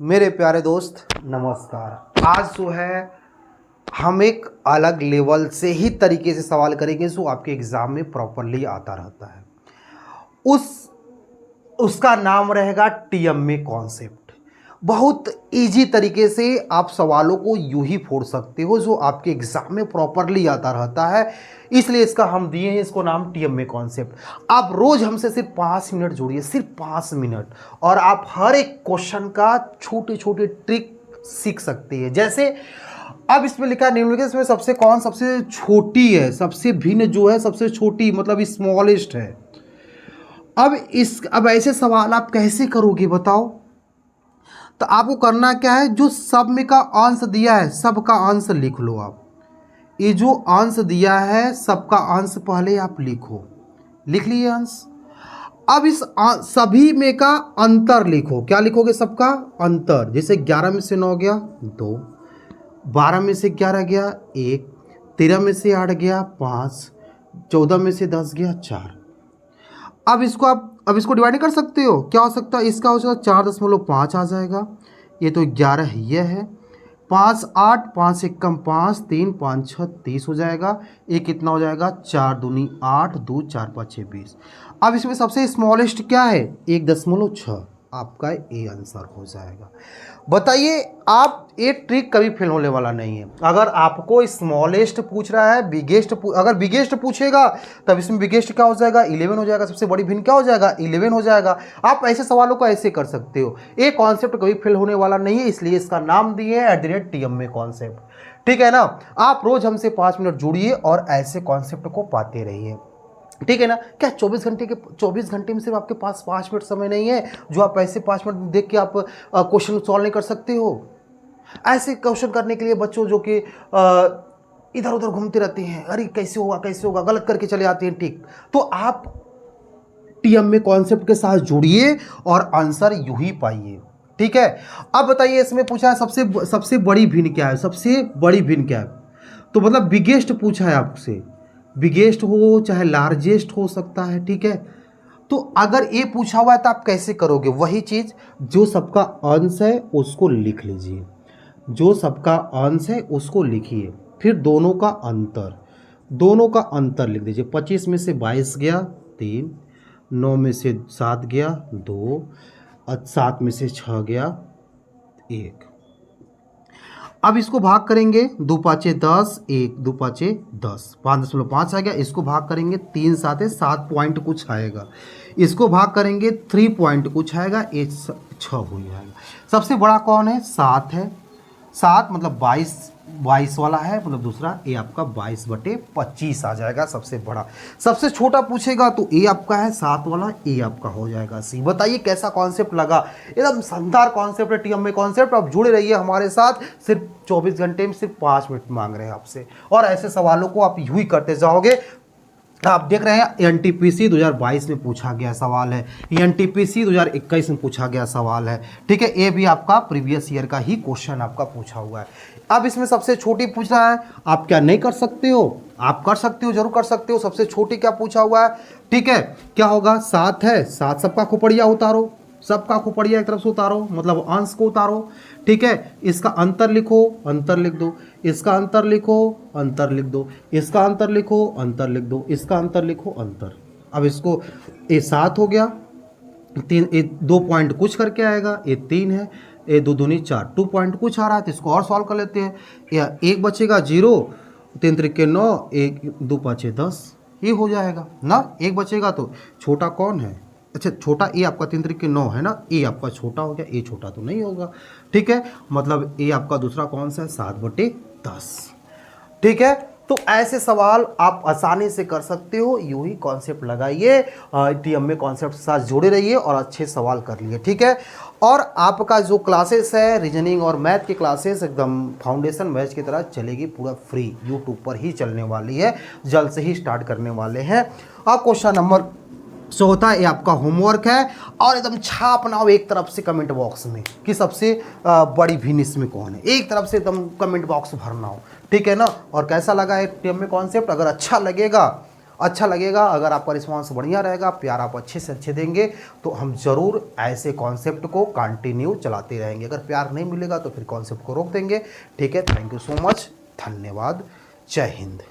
मेरे प्यारे दोस्त नमस्कार। आज जो है हम एक अलग लेवल से ही तरीके से सवाल करेंगे जो आपके एग्ज़ाम में प्रॉपरली आता रहता है। उस उसका नाम रहेगा टीएमए कॉन्सेप्ट। बहुत इजी तरीके से आप सवालों को यूं ही फोड़ सकते हो जो आपके एग्जाम में प्रॉपरली आता रहता है, इसलिए इसका हम दिए हैं इसको नाम टीएमए कॉन्सेप्ट। आप रोज हमसे सिर्फ 5 मिनट जुड़िए, सिर्फ 5 मिनट, और आप हर एक क्वेश्चन का छोटे छोटे ट्रिक सीख सकते हैं। जैसे अब इसमें लिखा है निम्नलिखित में सबसे छोटी है, सबसे भिन्न जो है, सबसे छोटी मतलब स्मॉलेस्ट है। अब ऐसे सवाल आप कैसे करोगे बताओ? तो आपको करना क्या है, जो सब में का अंश दिया है सब का अंश लिख लो। आप ये जो अंश दिया है सबका अंश पहले आप लिखो, लिख लिए अंश। अब इस सभी में का अंतर लिखो। क्या लिखोगे? सबका अंतर। जैसे 11 में से 9 गया 2, 12 में से 11 गया 1, 13 में से 8 गया 5, 14 में से 10 गया 4। अब इसको डिवाइड कर सकते हो। क्या हो सकता है? इसका हो सकता 4.5 आ जाएगा। ये तो 11 है, ये है 5 8, 5 एक कम 5, 3 5 6 30 हो जाएगा। ये कितना हो जाएगा? 4 दूनी 8, 2 4 5 6 20। अब इसमें सबसे स्मॉलेस्ट क्या है? 1.6। आपका ये आंसर हो जाएगा। बताइए, आप ये ट्रिक कभी फेल होने वाला नहीं है। अगर आपको स्मॉलेस्ट पूछ रहा है, अगर बिगेस्ट पूछेगा तब इसमें बिगेस्ट क्या हो जाएगा? 11 हो जाएगा। सबसे बड़ी भिन्न क्या हो जाएगा? 11 हो जाएगा। आप ऐसे सवालों को ऐसे कर सकते हो। ये कॉन्सेप्ट कभी फेल होने वाला नहीं है, इसलिए इसका नाम दिए @TMA कॉन्सेप्ट। ठीक है ना? आप रोज हमसे 5 मिनट जुड़िए और ऐसे कॉन्सेप्ट को पाते रहिए। ठीक है ना? क्या 24 घंटे में सिर्फ आपके पास 5 मिनट समय नहीं है जो आप ऐसे 5 मिनट देख के आप क्वेश्चन सॉल्व नहीं कर सकते हो? ऐसे क्वेश्चन करने के लिए बच्चों जो कि इधर उधर घूमते रहते हैं, अरे कैसे होगा, गलत करके चले आते हैं। ठीक, तो आप टीएमए कॉन्सेप्ट के साथ जुड़िए और आंसर यूं ही पाइए। ठीक है? अब बताइए, इसमें पूछा है सबसे बड़ी भिन्न क्या है? सबसे बड़ी भिन्न क्या है? तो मतलब बिगेस्ट पूछा है आपसे। बिगेस्ट हो चाहे लार्जेस्ट हो सकता है। ठीक है? तो अगर ये पूछा हुआ है तो आप कैसे करोगे? वही चीज, जो सबका अंश है उसको लिख लीजिए। जो सबका अंश है उसको लिखिए, फिर दोनों का अंतर लिख दीजिए। 25 में से 22 गया 3, 9 में से 7 गया 2, 7 में से 6 गया 1। अब इसको भाग करेंगे, 2 5 10, 1 2 5 10, 5.5 आ गया। इसको भाग करेंगे 3 7 7 पॉइंट कुछ आएगा। इसको भाग करेंगे 3 पॉइंट कुछ आएगा, 6 हो जाएगा। सबसे बड़ा कौन है? 7 है। 7 मतलब 22 वाला है, मतलब दूसरा। ये आपका 22/25 आ जाएगा सबसे बड़ा। सबसे छोटा पूछेगा तो ये आपका है 7 वाला, ये आपका हो जाएगा C। बताइए कैसा कॉन्सेप्ट लगा? एकदम शानदार कॉन्सेप्ट है टीएमए कॉन्सेप्ट। आप जुड़े रहिए हमारे साथ। सिर्फ 24 घंटे में सिर्फ 5 मिनट मांग रहे हैं आपसे, और ऐसे सवालों को आप यूं ही करते जाओगे। आप देख रहे हैं एनटीपीसी 2022 में पूछा गया सवाल है, एनटीपीसी 2021 में पूछा गया सवाल है। ठीक है? ये भी आपका प्रीवियस ईयर का ही क्वेश्चन आपका पूछा हुआ है। अब इसमें सबसे छोटी पूछ रहा है। आप क्या नहीं कर सकते हो? आप कर सकते हो, जरूर कर सकते हो। सबसे छोटी क्या पूछा हुआ है? ठीक है, क्या होगा? 7 है। 7 सबका खोपड़िया उतारो, सबका खोपड़िया एक तरफ से उतारो, मतलब अंश को उतारो। ठीक है? इसका अंतर लिखो, अंतर लिख दो। इसका अंतर लिखो, अंतर लिख दो। इसका अंतर लिखो, अंतर लिख दो। इसका अंतर लिखो, अंतर। अब इसको, ये 7 हो गया, 3 2 पॉइंट कुछ करके आएगा, ये 3 है, ये 2 दूनी 4, 2 पॉइंट कुछ आ रहा है। तो इसको और सॉल्व कर लेते हैं। या 1 बचेगा 0, 3 त्रिके 9, 1 2 5 10, ये हो जाएगा ना। 1 बचेगा तो छोटा कौन है? अच्छा, छोटा ए आपका 3 त्रिके 9 है ना, ए आपका छोटा हो गया, ए छोटा तो नहीं होगा। ठीक है? मतलब ए आपका दूसरा कौन सा है? 7/10। ठीक है? तो ऐसे सवाल आप आसानी से कर सकते हो। यूं ही कॉन्सेप्ट लगाइए, टीएमए कॉन्सेप्ट के साथ जुड़े रहिए और अच्छे सवाल कर लिए। ठीक है? और आपका जो क्लासेस है रीजनिंग और मैथ की क्लासेस एकदम फाउंडेशन मैथ की तरह चलेगी, पूरा फ्री यूट्यूब पर ही चलने वाली है। जल्द से ही स्टार्ट करने वाले हैं। और क्वेश्चन नंबर 14 ये आपका होमवर्क है, और एकदम छापना हो एक तरफ से कमेंट बॉक्स में कि सबसे बड़ी भिन्न इसमें कौन है। एक तरफ से एकदम कमेंट बॉक्स भरना हो। ठीक है ना? और कैसा लगा है टीएमए कॉन्सेप्ट? अगर अच्छा लगेगा अच्छा लगेगा। अगर आपका रिस्पॉन्स बढ़िया रहेगा, प्यार आप अच्छे से अच्छे देंगे, तो हम ज़रूर ऐसे कॉन्सेप्ट को कंटिन्यू चलाते रहेंगे। अगर प्यार नहीं मिलेगा तो फिर कॉन्सेप्ट को रोक देंगे। ठीक है, थैंक यू सो मच, धन्यवाद, जय हिंद।